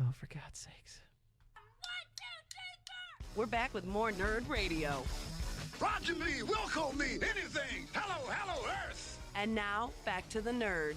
Oh, for God's sakes. 1, 2, 3, 4. We're back with more Nerd Radio. Roger me, will call me, anything. Hello, Earth. And now, back to the nerds.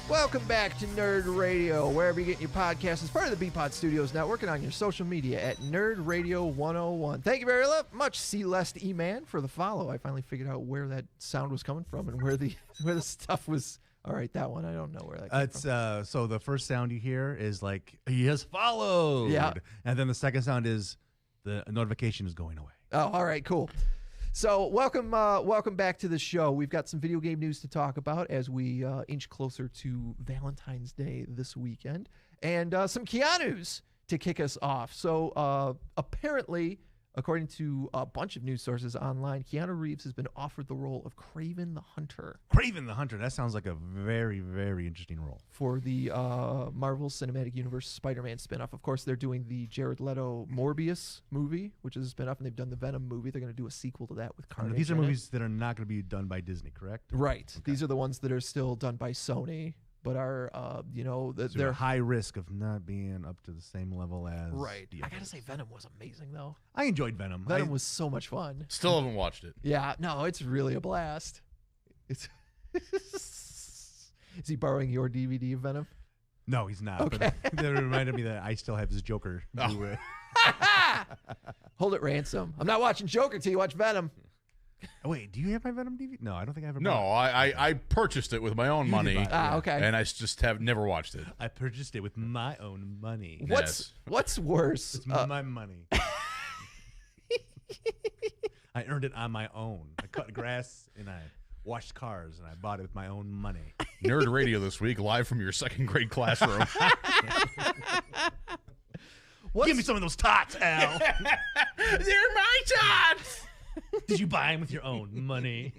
Welcome back to Nerd Radio, wherever you get your podcasts. As part of the BPod Studios Network and on your social media at Nerd Radio 101. Thank you very much, Celeste E-Man, for the follow. I finally figured out where that sound was coming from and where the stuff was. All right, that one, I don't know where that came from. So the first sound you hear is like, he has followed. Yeah. And then the second sound is the notification is going away. Oh, all right, cool. So welcome back to the show. We've got some video game news to talk about as we inch closer to Valentine's Day this weekend, and some Keanuews to kick us off. So apparently, according to a bunch of news sources online, Keanu Reeves has been offered the role of Kraven the Hunter. Kraven the Hunter. That sounds like a very, very interesting role. For the Marvel Cinematic Universe Spider-Man spinoff. Of course, they're doing the Jared Leto Morbius movie, which is a spinoff, and they've done the Venom movie. They're going to do a sequel to that with Carnage. These are movies that are not going to be done by Disney, correct? Right. Okay. These are the ones that are still done by Sony, but are, So they're high risk of not being up to the same level as right. the I got to others. say, Venom was amazing, though. I enjoyed Venom. Venom was so much fun. Still haven't watched it. Yeah, no, it's really a blast. It's Is he borrowing your DVD of Venom? No, he's not. Okay. But that reminded me that I still have his Joker. Oh. Hold it ransom. I'm not watching Joker till you watch Venom. Oh, wait, do you have my Venom DVD? No, I don't think I have it. No, I purchased it with my own You did money. buy it. Ah, okay. And I just have never watched it. I purchased it with my own money. What's worse? It's my money. I earned it on my own. I cut grass and I washed cars and I bought it with my own money. Nerd Radio this week, live from your second grade classroom. Give me some of those tots, Al. They're my tots! Did you buy them with your own money?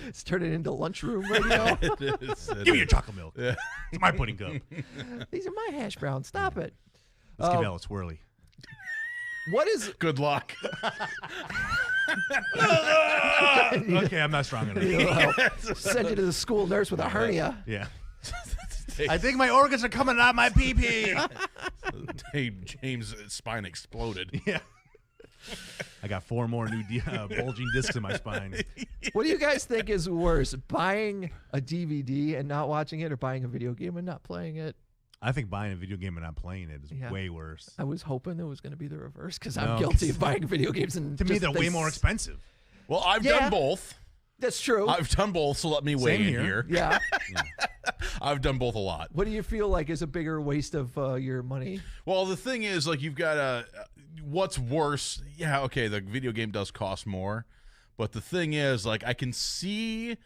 It's turning into lunchroom radio. Give me your chocolate milk. Yeah. It's my pudding cup. These are my hash browns. Stop it. Let's give Al a swirly. What is Good luck. Okay, I'm not strong enough. send you to the school nurse with a hernia? Yeah. I think my organs are coming out of my pee-pee. Hey, James' spine exploded. Yeah. I got 4 more new bulging discs in my spine. What do you guys think is worse, buying a DVD and not watching it, or buying a video game and not playing it? I think buying a video game and not playing it is way worse. I was hoping it was going to be the reverse because No, I'm guilty of buying video games. And To me, they're way more expensive. Well, I've Yeah. done both. That's true. I've done both, so let me weigh Same in here. here. Yeah. I've done both a lot. What do you feel like is a bigger waste of your money? Well, the thing is, like, you've got what's worse? Yeah, okay, the video game does cost more, but the thing is, like, I can see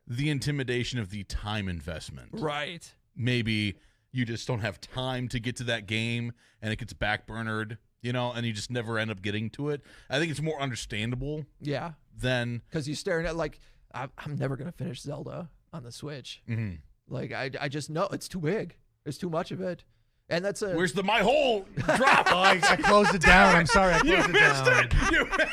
the intimidation of the time investment. Right. Maybe you just don't have time to get to that game, and it gets backburnered, and you just never end up getting to it. I think it's more understandable Yeah. than Because you're staring at, like, I'm never going to finish Zelda on the Switch. mm-hmm. Like, I just know it's too big. There's too much of it. And that's a... Where's my hole drop? Oh, I closed it down. I'm sorry. I closed it missed down. it.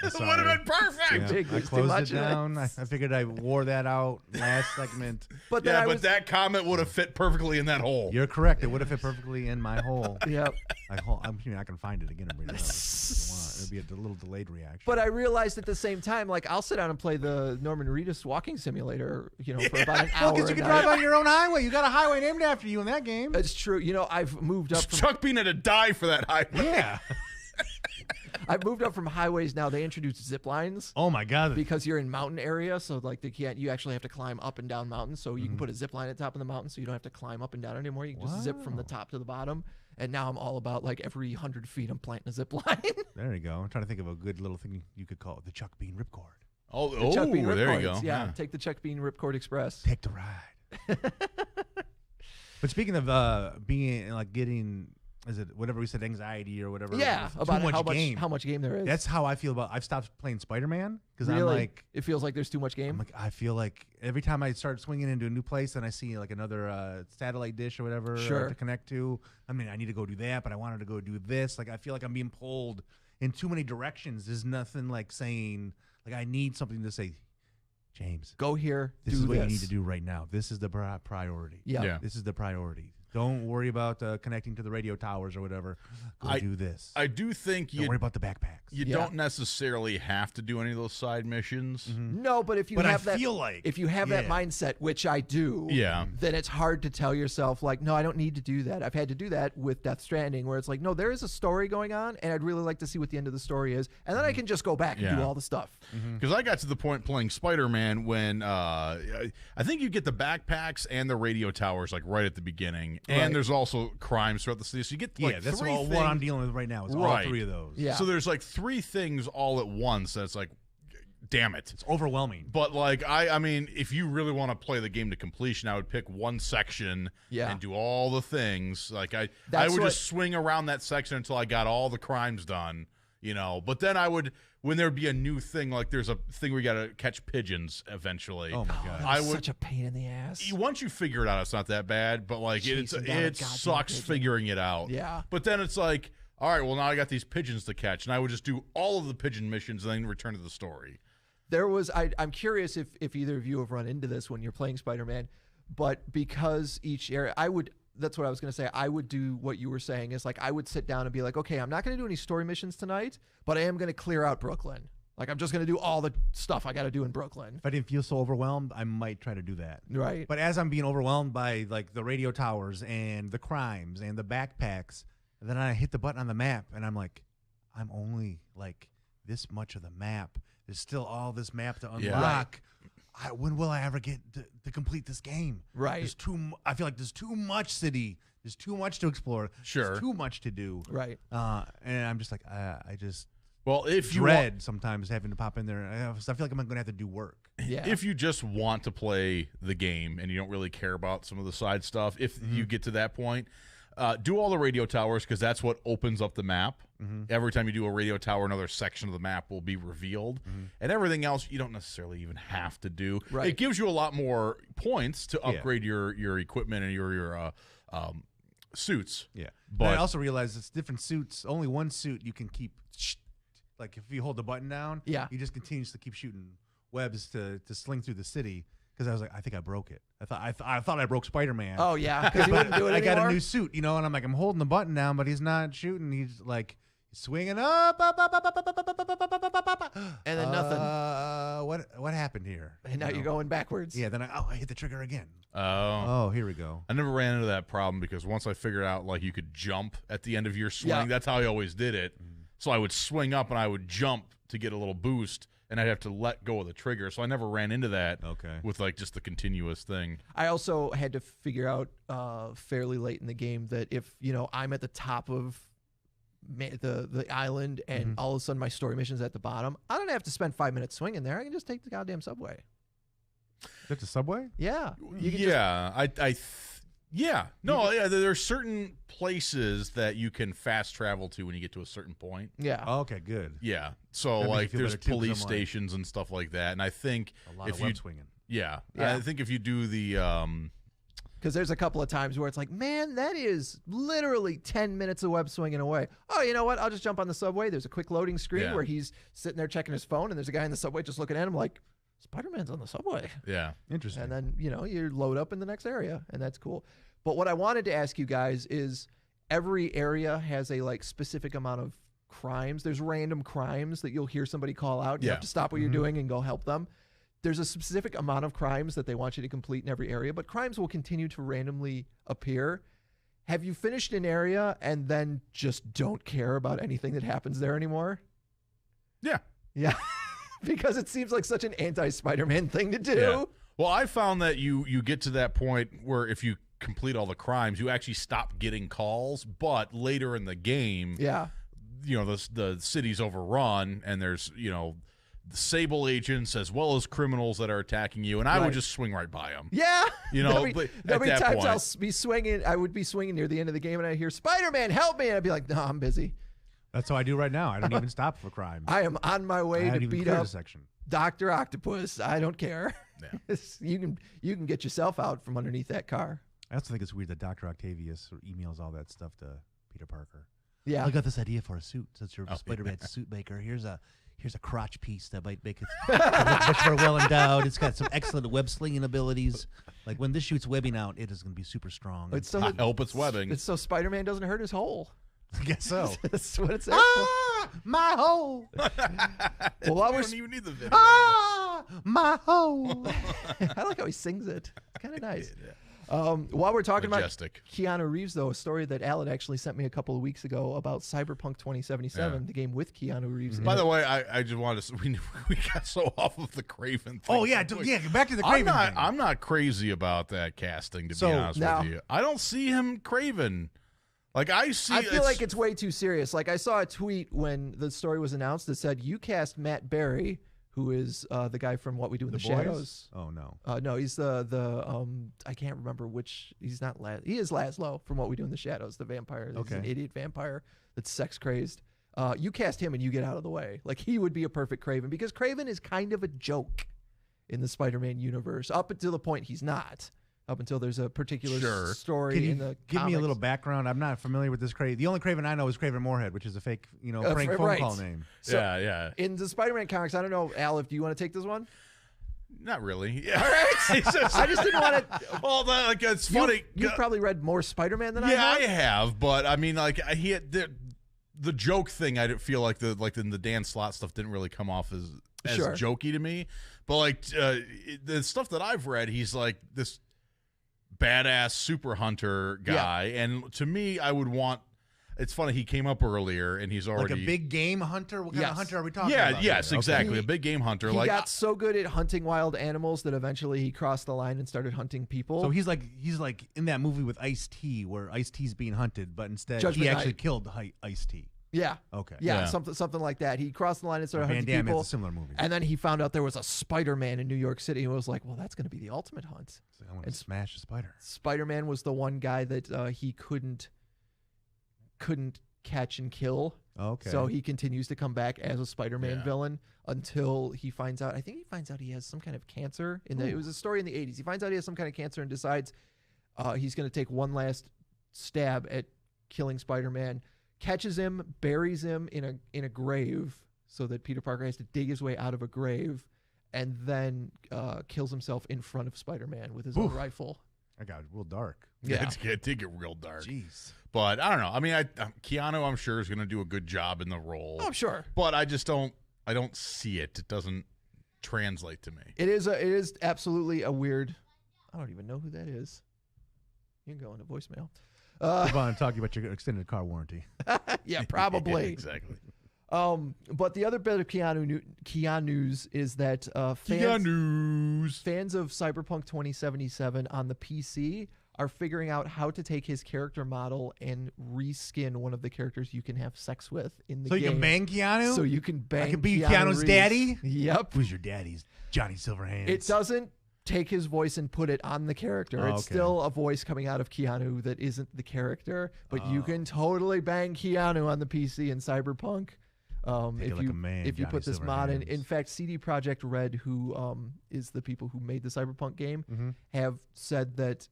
It would have been perfect. Too big. I There's too closed much it of it. down. I figured I wore that out last segment. But then Yeah, I but was... that comment would have fit perfectly in that hole. You're correct. It would have fit perfectly in my hole. Yep. I'm not going to find it again and bring it up. It'll be a little delayed reaction. But I realized at the same time, like, I'll sit down and play the Norman Reedus walking simulator, for about an hour. because you a can night. drive on your own highway. You got a highway named after you in that game. It's true. I've moved up from Chuck Bean had to die for that highway. Yeah. I've moved up from highways now. They introduced zip lines Oh my God. because you're in mountain area, so like you actually have to climb up and down mountains. So you can put a zip line at the top of the mountain, so you don't have to climb up and down anymore. You can just zip from the top to the bottom. And now I'm all about, like, every 100 feet I'm planting a zip line. There you go. I'm trying to think of a good little thing you could call it the Chuck Bean Ripcord. Oh, Chuck Bean there you Ripcords. go. Yeah, take the Chuck Bean Ripcord Express. Take the ride. But speaking of being like getting, is it whatever we said, anxiety or whatever? Yeah, too about much game. how much game there is. That's how I feel about. I've stopped playing Spider-Man because really, I'm like, it feels like there's too much game. I feel like every time I start swinging into a new place and I see like another satellite dish or whatever Sure. to connect to, I need to go do that, but I wanted to go do this. Like I feel like I'm being pulled in too many directions. There's nothing like saying like I need something to say. James, Go here. this do is what this. you need to do right now. This is the priority. Yeah. Yeah. This is the priority. Don't worry about connecting to the radio towers or whatever. Go do this. I do think Don't worry about the backpacks. you don't necessarily have to do any of those side missions. No, but if you But I have that, feel like- if you have that yeah. mindset, which I do, Yeah. then it's hard to tell yourself like, no, I don't need to do that. I've had to do that with Death Stranding, where it's like, no, there is a story going on, and I'd really like to see what the end of the story is, and then I can just go back and do Yeah. all the stuff. Because I got to the point playing Spider-Man when I think you get the backpacks and the radio towers like right at the beginning, Right. and there's also crimes throughout the city. So you get like that's three all things. what I'm dealing with right now. Is all Right. 3 of those. Yeah. So there's like 3 things all at once. That's like, damn it. It's overwhelming. But like I mean, if you really want to play the game to completion, I would pick one section and do all the things. Like I That's would what- just swing around that section until I got all the crimes done. But then I would, when there'd be a new thing, like there's a thing where you got to catch pigeons eventually. Oh my god. I would Such a pain in the ass. once you figure it out, it's not that bad. But like Chasing down a it goddamn sucks pigeon. figuring it out. Yeah. But then it's like, all right, well now I got these pigeons to catch, and I would just do all of the pigeon missions and then return to the story. There was I'm curious if either of you have run into this when you're playing Spider-Man, but because each area that's what I was going to say. I would do what you were saying is like I would sit down and be like, okay, I'm not going to do any story missions tonight, but I am going to clear out Brooklyn. Like I'm just going to do all the stuff I got to do in Brooklyn. If I didn't feel so overwhelmed, I might try to do that. Right. But as I'm being overwhelmed by like the radio towers and the crimes and the backpacks, and then I hit the button on the map and I'm like, I'm only like this much of the map. There's still all this map to Yeah. unlock. When will I ever get to complete this game? Right. I feel like there's too much city. There's too much to explore. Sure. There's too much to do. Right. And I'm just like, I just Well, if you dread sometimes having to pop in there. I feel like I'm going to have to do work. Yeah. If you just want to play the game and you don't really care about some of the side stuff, if you get to that point, do all the radio towers because that's what opens up the map. Every time you do a radio tower, another section of the map will be revealed. And everything else you don't necessarily even have to do. Right. It gives you a lot more points to upgrade your equipment and your suits. Yeah. But I also realized it's different suits. Only one suit you can keep. Like if you hold the button down, Yeah. you just continuously keep shooting webs to sling through the city. Because I was like, I think I broke it. I thought I broke Spider-Man. Oh yeah, because he wouldn't do it I anymore. got a new suit, and I'm like, I'm holding the button down, but he's not shooting. He's like swinging up, And then nothing. What happened here? And now You you're know? going backwards. Yeah. Then I hit the trigger again. Oh. Oh, here we go. I never ran into that problem because once I figured out like you could jump at the end of your swing, Yeah. that's how I always did it. So I would swing up and I would jump to get a little boost, and I'd have to let go of the trigger. So I never ran into that Okay. with like just the continuous thing. I also had to figure out fairly late in the game that if I'm at the top of the island and all of a sudden my story mission's at the bottom, I don't have to spend 5 minutes swinging there. I can just take the goddamn subway. That's a subway? Yeah. You can Yeah, there's certain places that you can fast travel to when you get to a certain point. Yeah. Oh, okay, good. Yeah, so That makes like me feel there's better, too, 'cause police I'm like- stations and stuff like that, and I think A lot if of you web swinging. yeah, Yeah. I think if you do the Because there's a couple of times where it's like, man, that is literally 10 minutes of web swinging away. Oh, you know what? I'll just jump on the subway. There's a quick loading screen Yeah. where he's sitting there checking his phone, and there's a guy in the subway just looking at him like, Spider-Man's on the subway. yeah. Interesting. And then, you load up in the next area, and that's cool. But what I wanted to ask you guys is every area has a specific amount of crimes. There's random crimes that you'll hear somebody call out. And You Yeah. have to stop what you're doing and go help them. There's a specific amount of crimes that they want you to complete in every area, but crimes will continue to randomly appear. Have you finished an area and then just don't care about anything that happens there anymore? Yeah. Yeah. Because it seems like such an anti-Spider-Man thing to do. Yeah. Well, I found that you get to that point where if you complete all the crimes, you actually stop getting calls. But later in the game, Yeah. The city's overrun, and there's the Sable agents as well as criminals that are attacking you, and I Right. would just swing right by them. Yeah. There'll There'll at be that times point, I'll be swinging. I would be swinging near the end of the game, and I hear Spider-Man, help me, and I'd be like, no, I'm busy. That's how I do right now. I don't even stop for crime. I am on my I way haven't to even beat cleared up a section. Dr. Octopus. I don't care. Yeah. You can get yourself out from underneath that car. I also think it's weird that Dr. Octavius emails all that stuff to Peter Parker. Yeah. I got this idea for a suit. Since you're Oh, Spider-Man suit maker, here's here's a crotch piece that might make it look much more well endowed. It's got some excellent web slinging abilities. Like when this shoots webbing out, it is going to be super strong. It's so, I hope it's webbing. it's so Spider-Man doesn't hurt his hole. I guess so. That's what it's. My hole. Well, while We we're don't even need the video. My hole. I like how he sings it. It's kind of nice. While we're talking Majestic. about Keanu Reeves, though, a story that Alan actually sent me a couple of weeks ago about Cyberpunk 2077, the game with Keanu Reeves. in By it. the way, I just wanted to. We got so off of the Craven thing. Oh yeah, back to the Craven thing. I'm not crazy about that casting. To So, be honest now- with you, I don't see him Craven. Like I see. I feel like it's way too serious. Like I saw a tweet when the story was announced that said you cast Matt Berry, who is the guy from What We Do in the, Boys? Shadows. Oh no. No, he's the I can't remember which. He's not. He is Laszlo from What We Do in the Shadows, the vampire. He's Okay. an idiot vampire that's sex crazed. You cast him and you get out of the way. Like he would be a perfect Craven because Craven is kind of a joke in the Spider-Man universe up until the point he's not. Up until there's a particular story Can you in the give me a comics. little background? I'm not familiar with this Craven. The only Craven I know is Craven Moorhead, which is a fake, prank phone right. call name. So, yeah. In the Spider-Man comics, I don't know, Al, if do you want to take this one? Not really. Yeah. All right. I just didn't want to. Well, like it's funny. You've probably read more Spider-Man than I Yeah, have. I have, but I mean, like he had the joke thing. I didn't feel like in the Dan Slott stuff didn't really come off as Sure. jokey to me. But like the stuff that I've read, he's like this badass super hunter guy, and to me, I would want. It's funny he came up earlier, and he's already Like a big game hunter? What kind Yes. of hunter are we talking Yeah, about? yes, here? exactly. He- A big game hunter. He like got so good at hunting wild animals that eventually he crossed the line and started hunting people. So he's like in that movie with Ice-T where Ice-T's being hunted, but instead Judgment he actually Night. killed Ice-T. yeah, Okay. yeah, something like that. He crossed the line and started Van hunting Damme people. has a similar movie. And then he found out there was a Spider-Man in New York City, and was like, "Well, that's going to be the ultimate hunt." It's like, I want to and- smash a spider. Spider-Man was the one guy that he couldn't catch and kill. Okay. So he continues to come back as a Spider-Man Yeah. villain until he finds out. I think he finds out he has some kind of cancer. It was a story in the 80s. He finds out he has some kind of cancer and decides he's going to take one last stab at killing Spider-Man. Catches him, buries him in a grave, so that Peter Parker has to dig his way out of a grave, and then kills himself in front of Spider-Man with his own rifle. I got real dark. Yeah. it did get real dark. Jeez. But I don't know. I mean, Keanu, I'm sure, is going to do a good job in the role. Oh, sure. But I just don't. I don't see it. It doesn't translate to me. It is absolutely a weird. I don't even know who that is. You can go into voicemail. Move on and talk about your extended car warranty. Yeah, probably. Exactly. But the other bit of Keanuews is that fans of Cyberpunk 2077 on the PC are figuring out how to take his character model and reskin one of the characters you can have sex with in the So game. you can bang Keanu? So you can bang I can be Keanu Keanu's Reeves. daddy? Yep. Who's your daddy's? Johnny Silverhands. It doesn't take his voice and put it on the character. Oh, It's okay. still a voice coming out of Keanu that isn't the character, but you can totally bang Keanu on the PC in Cyberpunk. Take it like a man, if you Johnny put this mod in. Silverhands. In fact, CD Projekt Red, who is the people who made the Cyberpunk game, have said that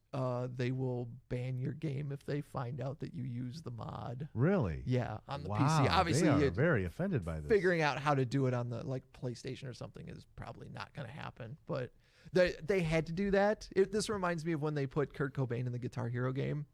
they will ban your game if they find out that you use the mod. Really? Yeah, on the Wow, PC. Obviously, they are very offended by this. figuring out how to do it on the PlayStation or something is probably not going to happen. But they had to do that. This reminds me of when they put Kurt Cobain in the Guitar Hero game,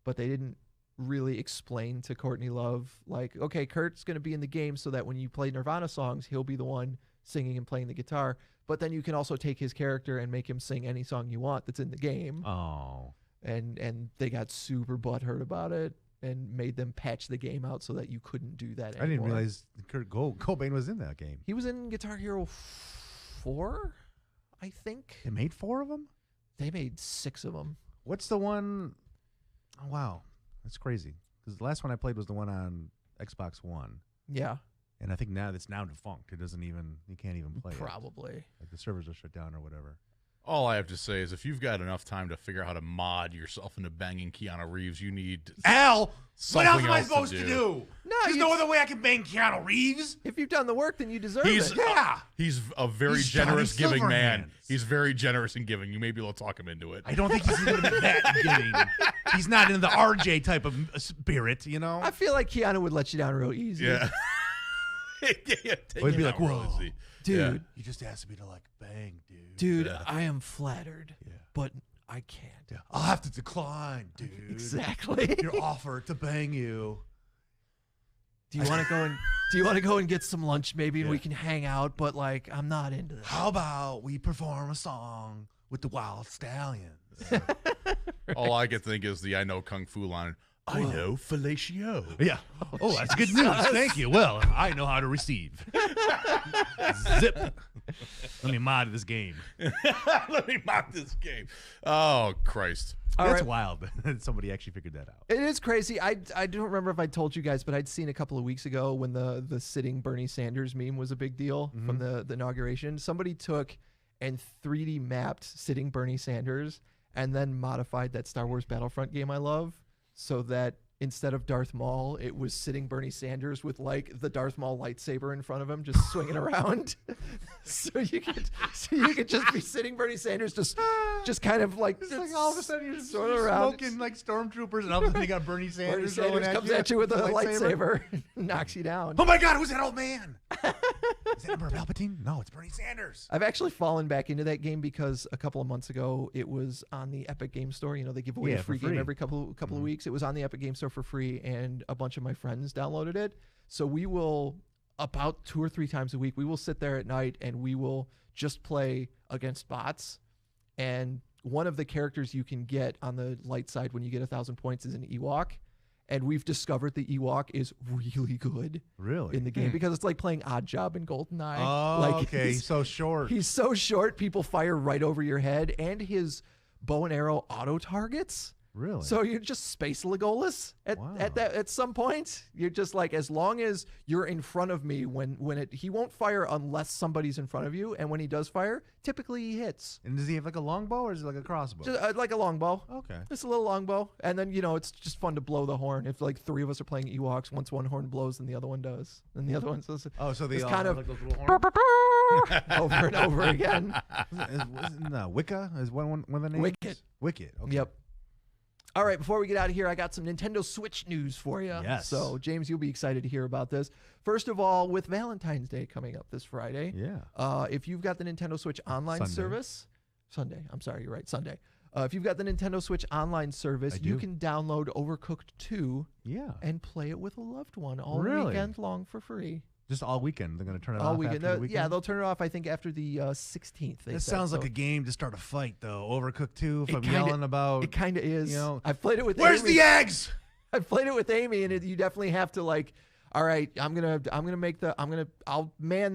but they didn't really explain to Courtney Love, like, okay, Kurt's going to be in the game so that when you play Nirvana songs, he'll be the one singing and playing the guitar. But then you can also take his character and make him sing any song you want that's in the game. Oh. And they got super butthurt about it and made them patch the game out so that you couldn't do that anymore. I didn't realize Kurt Cobain was in that game. He was in Guitar Hero 4, I think. They made 4 of them? They made 6 of them. What's the one? Oh, wow. That's crazy. Because the last one I played was the one on Xbox One. Yeah, And I think now it's now defunct. It doesn't even, you can't even play it. probably. Like the servers are shut down or whatever. All I have to say is if you've got enough time to figure out how to mod yourself into banging Keanu Reeves, you need Al, what something else am I else to supposed to do? No, There's no other way I can bang Keanu Reeves. If you've done the work, then you deserve He's it. Yeah. He's a very He's generous Johnny giving man. Silverhands. He's very generous in giving. You may be able to talk him into it. I don't think he's going to be that giving. He's not in the RJ type of spirit, you know? I feel like Keanu would let you down real easy. Yeah. We'd be like, whoa, dude. You just asked me to like bang, dude. Dude, I am flattered, Yeah. but I can't. Yeah. I'll have to decline, dude. Exactly. Your offer to bang you. Do you want to go and get some lunch maybe and Yeah. we can hang out? But like, I'm not into that. How about we perform a song with the Wild Stallions? All I can think is the I know Kung Fu line. I know fellatio. Yeah. Oh, that's good news. Thank you. Well, I know how to receive. Zip. Let me mod this game. Let me mock this game. Oh, Christ. All That's right. wild. Somebody actually figured that out. It is crazy. I don't remember if I told you guys, but I'd seen a couple of weeks ago when the sitting Bernie Sanders meme was a big deal from the inauguration. Somebody took and 3D mapped sitting Bernie Sanders and then modified that Star Wars Battlefront game I love so that instead of Darth Maul, it was sitting Bernie Sanders with like the Darth Maul lightsaber in front of him, just swinging around. so you could just be sitting Bernie Sanders, just kind of like, It's like all of a sudden you're just sort of around. smoking like stormtroopers, and all of a sudden you got Bernie Bernie Sanders, Sanders going comes at you with a lightsaber, knocks you down. Oh my God, who's that old man? Is that Emperor Palpatine? No, it's Bernie Sanders. I've actually fallen back into that game because a couple of months ago it was on the Epic Game Store. You know, they give away Yeah, a for free game free. every couple of weeks. It was on the Epic Game Store for free, and a bunch of my friends downloaded it. So we will, about 2 or 3 times a week, we will sit there at night and we will just play against bots. And one of the characters you can get on the light side when you get 1,000 points is an Ewok. And we've discovered the Ewok is really good Really? in the game because it's like playing Odd Job in GoldenEye. Oh, like okay. He's so short. He's so short, people fire right over your head, and his bow and arrow auto targets. Really? So you're just Space Legolas at some point. You're just like, as long as you're in front of me he won't fire unless somebody's in front of you, and when he does fire, typically he hits. And does he have like a longbow or is it like a crossbow? Just, like a longbow. Okay. Just a little longbow. And then, it's just fun to blow the horn. If like 3 of us are playing Ewoks, once one horn blows, then the other one does. And the other one says, Oh, so they it's all kind have of like those little horns? over and over again. Isn't Wicca is one of the names? Wicket. Wicket. Okay. Yep. All right, before we get out of here, I got some Nintendo Switch news for you. Yes. So, James, you'll be excited to hear about this. First of all, with Valentine's Day coming up this Friday, Yeah. if you've got the Nintendo Switch online Sunday. service, Sunday, I'm sorry, you're right, Sunday. If you've got the Nintendo Switch online service, I you do. can download Overcooked 2 Yeah. and play it with a loved one all Really? weekend long for free. Just all weekend. They're going to turn it All off weekend. after the weekend? Yeah, they'll turn it off, I think, after the 16th. This sounds like a game to start a fight, though. Overcooked 2, if It I'm kinda- yelling about... It kind of is. you know, I've played it with Where's Amy. the eggs? I've played it with Amy, and you definitely have to like. All right, I'll man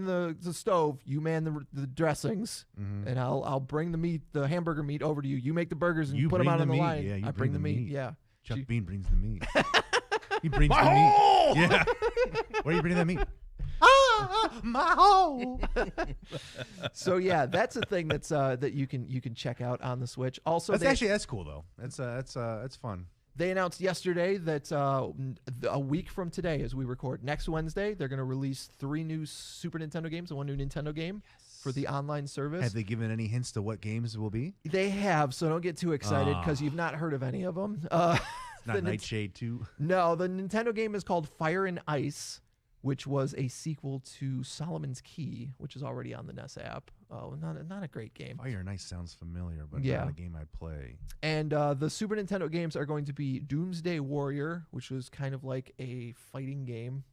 the stove. You man the dressings, and I'll bring the meat, the hamburger meat, over to you. You make the burgers and You put them bring out the on the meat. line. Yeah, you I bring bring the the meat. meat. Yeah. Chuck She- Bean brings the meat. He brings My the meat. hole! Yeah. Where are you bringing that meat? My hole. So yeah, that's a thing that's that you can check out on the Switch. Also, That's cool though. That's fun. They announced yesterday that a week from today, as we record, next Wednesday, they're going to release 3 new Super Nintendo games and 1 new Nintendo game for the online service. Have they given any hints to what games will be? They have, so don't get too excited because you've not heard of any of them. Not the Nightshade 2. No, the Nintendo game is called Fire and Ice, which was a sequel to Solomon's Key, which is already on the NES app. Oh, not a great game. Fire and Ice sounds familiar, but Yeah. not a game I'd play. And the Super Nintendo games are going to be Doomsday Warrior, which was kind of like a fighting game.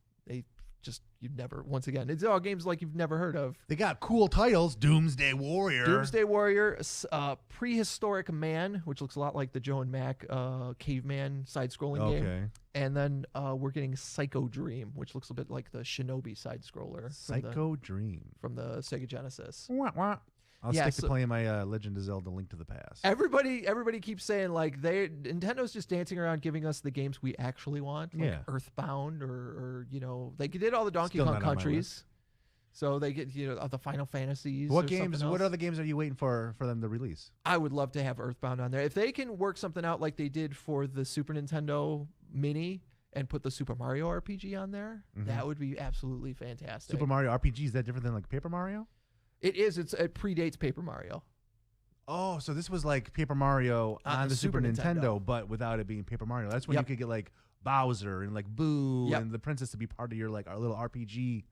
Once again, it's all games like you've never heard of. They got cool titles. Doomsday Warrior. Doomsday Warrior, Prehistoric Man, which looks a lot like the Joe and Mac caveman side-scrolling game. Okay. And then we're getting Psycho Dream, which looks a bit like the Shinobi side-scroller Psycho Dream. from the Sega Genesis. Wah, wah. I'll Yeah, stick so- to playing my Legend of Zelda Link to the Past. Everybody keeps saying like Nintendo's just dancing around giving us the games we actually want, like Yeah. Earthbound or they did all the Donkey Still Kong not on my countries, so they get the Final Fantasies. What or games? something What else. other games are you waiting for them to release? I would love to have Earthbound on there if they can work something out like they did for the Super Nintendo Mini and put the Super Mario RPG on there. That would be absolutely fantastic. Super Mario RPG, is that different than like Paper Mario? It is. It predates Paper Mario. Oh, so this was like Paper Mario on the Super Nintendo, Nintendo. but without it being Paper Mario. That's when Yep. you could get like Bowser and like Boo Yep. and the princess to be part of your like our little RPG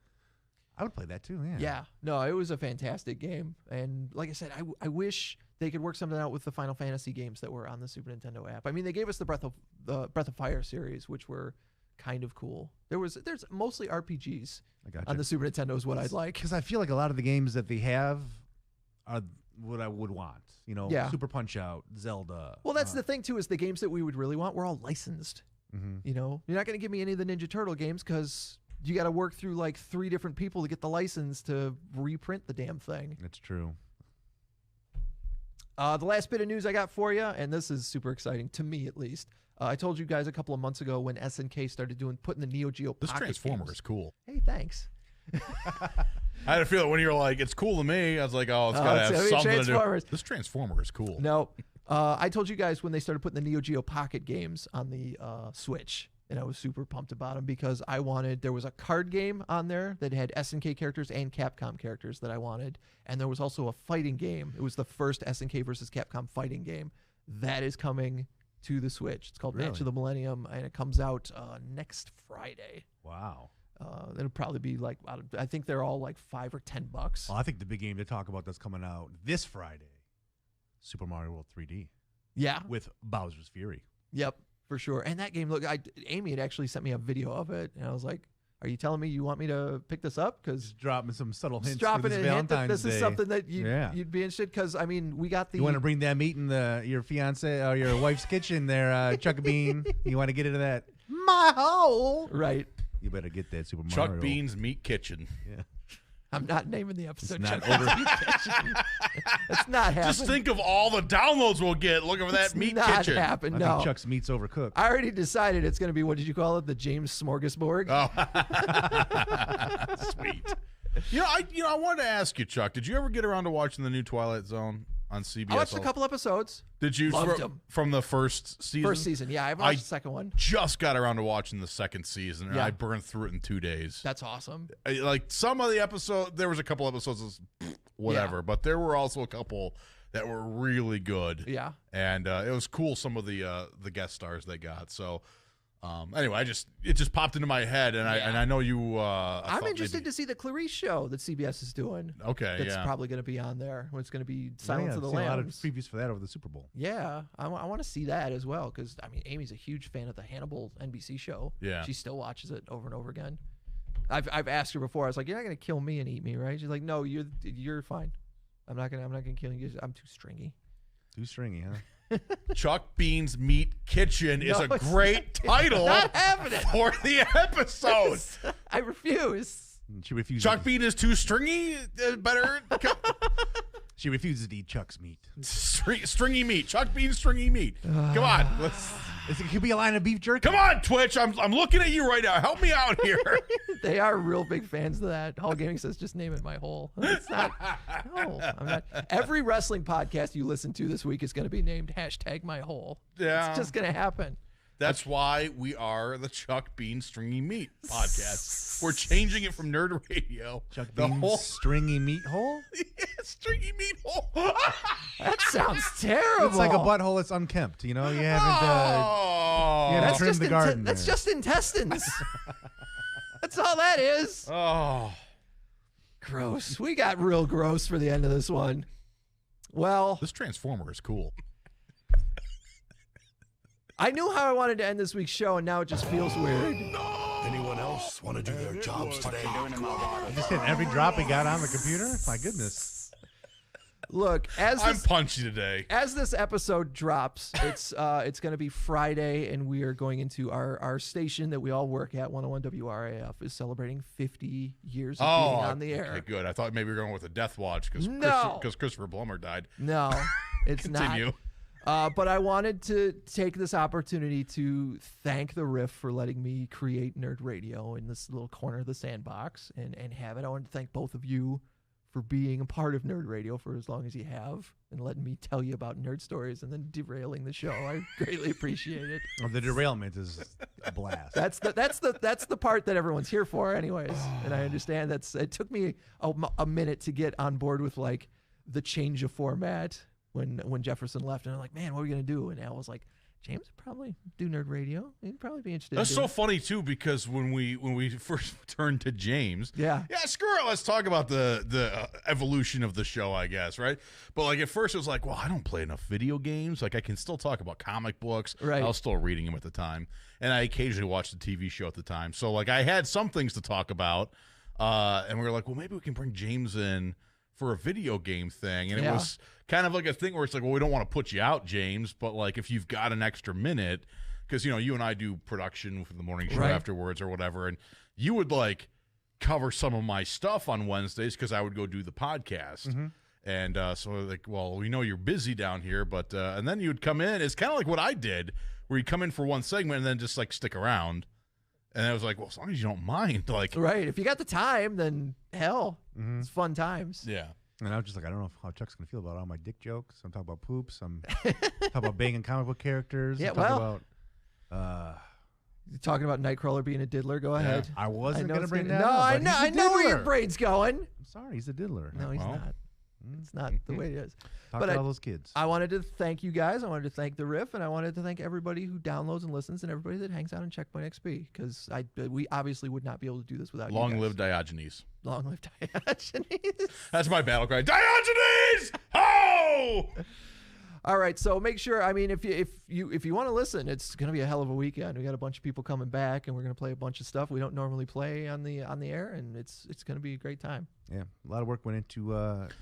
I would play that too. Yeah. Yeah, no, it was a fantastic game, and like I said, I wish they could work something out with the Final Fantasy games that were on the Super Nintendo app. I mean, they gave us the Breath of Fire series, which were kind of cool. There's mostly RPGs on the Super Nintendo is what I'd like. Because I feel like a lot of the games that they have are what I would want. You know, Super Punch Out, Zelda. Well, that's the thing too, is the games that we would really want, we're all licensed. You know, you're not going to give me any of the Ninja Turtle games because you got to work through like 3 different people to get the license to reprint the damn thing. That's true. The last bit of news I got for you, and this is super exciting to me at least. I told you guys a couple of months ago when SNK started putting the Neo Geo This Pocket Transformer games. is cool. Hey, thanks. I had a feeling when you were like, it's cool to me, I was like, oh, it's got to have something to do. This Transformer is cool. No. I told you guys when they started putting the Neo Geo Pocket games on the Switch, and I was super pumped about them because there was a card game on there that had SNK characters and Capcom characters that I wanted, and there was also a fighting game. It was the first SNK versus Capcom fighting game that is coming to the Switch. It's called Match of the Millennium, and it comes out next Friday. Wow. It'll probably be like, I think they're all like $5 or $10. Well, I think the big game to talk about that's coming out this Friday, Super Mario World 3D. Yeah. With Bowser's Fury. Yep, for sure. And that game, look, Amy had actually sent me a video of it, and I was like, are you telling me you want me to pick this up? Because dropping some subtle hints. Dropping for this a hint that Valentine's this Day. is something that you'd be interested. Because I mean, we got the. You want to bring that meat in your fiance or your wife's kitchen there, Chuck Bean. You want to get into that? My hole. Right. You better get that Super Mario. Chuck Bean's Meat Kitchen. Yeah. I'm not naming the episode. It's Chuck not Bean's Meat Kitchen. It's not happening. Just think of all the downloads we'll get looking for that Meat Kitchen. Happen. I No. think Chuck's meat's overcooked. I already decided it's going to be, what did you call it? The James Smorgasbord. Oh, sweet. I wanted to ask you, Chuck. Did you ever get around to watching the new Twilight Zone on CBS? I watched a couple episodes. Did you? Loved them. From the first season? First season, yeah. I watched the second one. Just got around to watching the second season, and Yeah. I burned through it in 2 days. That's awesome. Like some of the episodes, there was a couple episodes, whatever, but there were also a couple that were really good. Yeah. And it was cool, some of the guest stars they got. So anyway, it just popped into my head, and I know you. I'm interested to see the Clarice show that CBS is doing. Okay, that's probably going to be on there. It's going to be Silence of the I've seen a lot of Lambs. previews for that over the Super Bowl. Yeah, I want to see that as well because I mean, Amy's a huge fan of the Hannibal NBC show. Yeah, she still watches it over and over again. I've asked her before. I was like, "You're not going to kill me and eat me, right?" She's like, "No, you're fine. I'm not gonna kill you. I'm too stringy." Too stringy, huh? Chuck Bean's Meat Kitchen is a great title not having it. for the episode. I refuse. She refuses. Chuck Bean is too stringy. Better. She refuses to eat Chuck's meat. Stringy meat. Chuck Bean's stringy meat. Come on. It could be a line of beef jerky. Come on, Twitch. I'm looking at you right now. Help me out here. They are real big fans of that. Hall Gaming says, just name it My Hole. It's not. No, I'm not. Every wrestling podcast you listen to this week is going to be named #MyHole. Yeah. It's just going to happen. That's why we are the Chuck Bean Stringy Meat podcast. We're changing it from Nerd Radio. Chuck Bean's stringy meat hole? Yeah, stringy meat hole. That sounds terrible. It's like a butthole that's unkempt. You know, you haven't. That's trimmed just the garden. That's there. just intestines. That's all that is. Oh, gross. We got real gross for the end of this one. Well, this Transformer is cool. I knew how I wanted to end this week's show, and now it just feels weird. Anyone else want to do their jobs today? I just hit every drop he got on the computer. My goodness. Look, I'm punchy today. As this episode drops, it's going to be Friday, and we are going into our station that we all work at, 101 WRAF, is celebrating 50 years of being on the air. Okay, good. I thought maybe we were going with a death watch because Christopher Plummer died. No, it's Continue. not. But I wanted to take this opportunity to thank the Riff for letting me create Nerd Radio in this little corner of the sandbox and have it. I want to thank both of you for being a part of Nerd Radio for as long as you have and letting me tell you about nerd stories and then derailing the show. I greatly appreciate it. Well, the derailment is a blast. That's the part that everyone's here for anyways. And I understand it took me a minute to get on board with like the change of format when Jefferson left, and I'm like, man, what are we gonna do? And Al was like, James would probably do Nerd Radio. He'd probably be interested. That's in so doing funny too, because when we first turned to James, Yeah. screw it, let's talk about the evolution of the show, I guess, right? But like at first it was like, well, I don't play enough video games. Like I can still talk about comic books. Right. I was still reading them at the time, and I occasionally watched the TV show at the time. So like I had some things to talk about, and we were like, well, maybe we can bring James in for a video game thing. And it was kind of like a thing where it's like, well, we don't want to put you out, James, but like if you've got an extra minute, because you and I do production for the morning show afterwards or whatever, and you would like cover some of my stuff on Wednesdays because I would go do the podcast. And so like, well, we know you're busy down here, but and then you would come in. It's kind of like what I did, where you come in for one segment and then just like stick around. And I was like, well, as long as you don't mind, like, right. If you got the time, then hell, it's fun times. yeah. And I was just like, I don't know how Chuck's gonna feel about all my dick jokes. I'm talking about poops. I'm talking about banging comic book characters. Yeah, I'm talking about you're talking about Nightcrawler being a diddler. Go ahead. I wasn't know gonna it's bring gonna- that No, up, I but know. he's a I know where your diddler. brain's going. I'm sorry, he's a diddler. No, he's Well. not. It's not the way it is. Talk But to all those kids. I wanted to thank you guys. I wanted to thank the Riff, and I wanted to thank everybody who downloads and listens, and everybody that hangs out in Checkpoint XP, because we obviously would not be able to do this without you Long guys. live Diogenes. Long live Diogenes. That's my battle cry. Diogenes! Ho! All right, so make sure. I mean, if you want to listen, it's gonna be a hell of a weekend. We got a bunch of people coming back, and we're gonna play a bunch of stuff we don't normally play on the air, and it's gonna be a great time. Yeah, a lot of work went into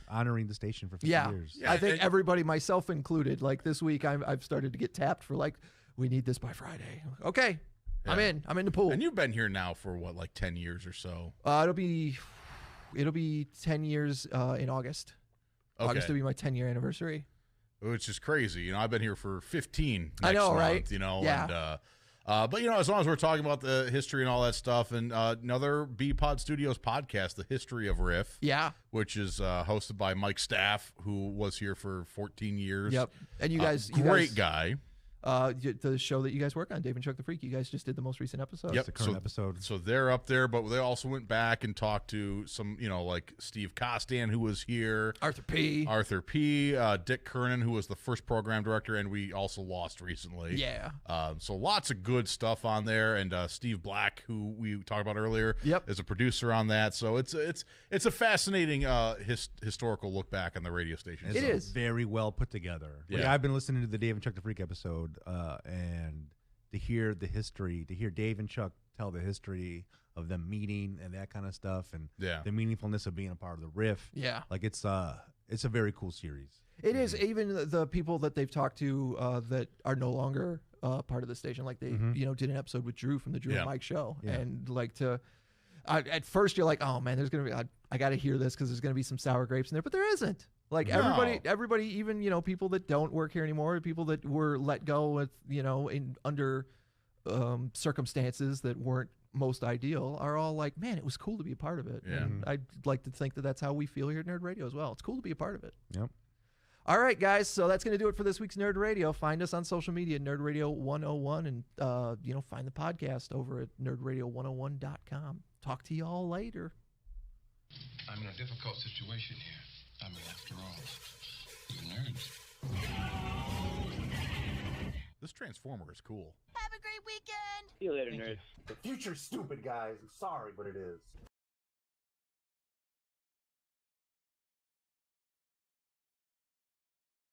honoring the station for 50 Yeah. years. Yeah, I think and- everybody, myself included, like this week, I've started to get tapped for like, we need this by Friday. Okay, I'm Yeah. in. I'm in the pool. And you've been here now for what, like 10 years or so? It'll be 10 years in August. Okay. August will be my 10-year anniversary. Which is crazy. I've been here for 15 I know, next right? month, Yeah. And, but, as long as we're talking about the history and all that stuff, and another B-Pod Studios podcast, The History of Riff, Yeah. which is hosted by Mike Staff, who was here for 14 years. Yep. And you guys, Great guy. the show that you guys work on, Dave and Chuck the Freak, you guys just did the most recent episode. Yep. The current episode. So they're up there, but they also went back and talked to some, like Steve Costan, who was here. Arthur P. Dick Kernan, who was the first program director, and we also lost recently. Yeah. So lots of good stuff on there, and Steve Black, who we talked about earlier, Yep. is a producer on that. So it's a fascinating historical look back on the radio station. It is. very well put together. Like, Yeah. I've been listening to the Dave and Chuck the Freak episode, and to hear the history, to hear Dave and Chuck tell the history of them meeting and that kind of stuff, and Yeah. the meaningfulness of being a part of the Riff. Yeah. Like it's a very cool series. It is. Even the people that they've talked to that are no longer part of the station, like they, did an episode with Drew from the Drew and Yeah. Mike show, Yeah. and like at first you're like, oh man, there's gonna be, I got to hear this because there's gonna be some sour grapes in there, but there isn't. Like No. everybody, even people that don't work here anymore, people that were let go with in under circumstances that weren't most ideal, are all like, man, it was cool to be a part of it. Yeah. And I'd like to think that that's how we feel here at Nerd Radio as well. It's cool to be a part of it. Yep. All right, guys. So that's going to do it for this week's Nerd Radio. Find us on social media, Nerd Radio 101, and find the podcast over at nerdradio101.com. Talk to you all later. I'm in a difficult situation here. I mean, after all, you're nerds. This Transformer is cool. Have a great weekend. See you later, nerds. The future's stupid, guys. I'm sorry, but it is.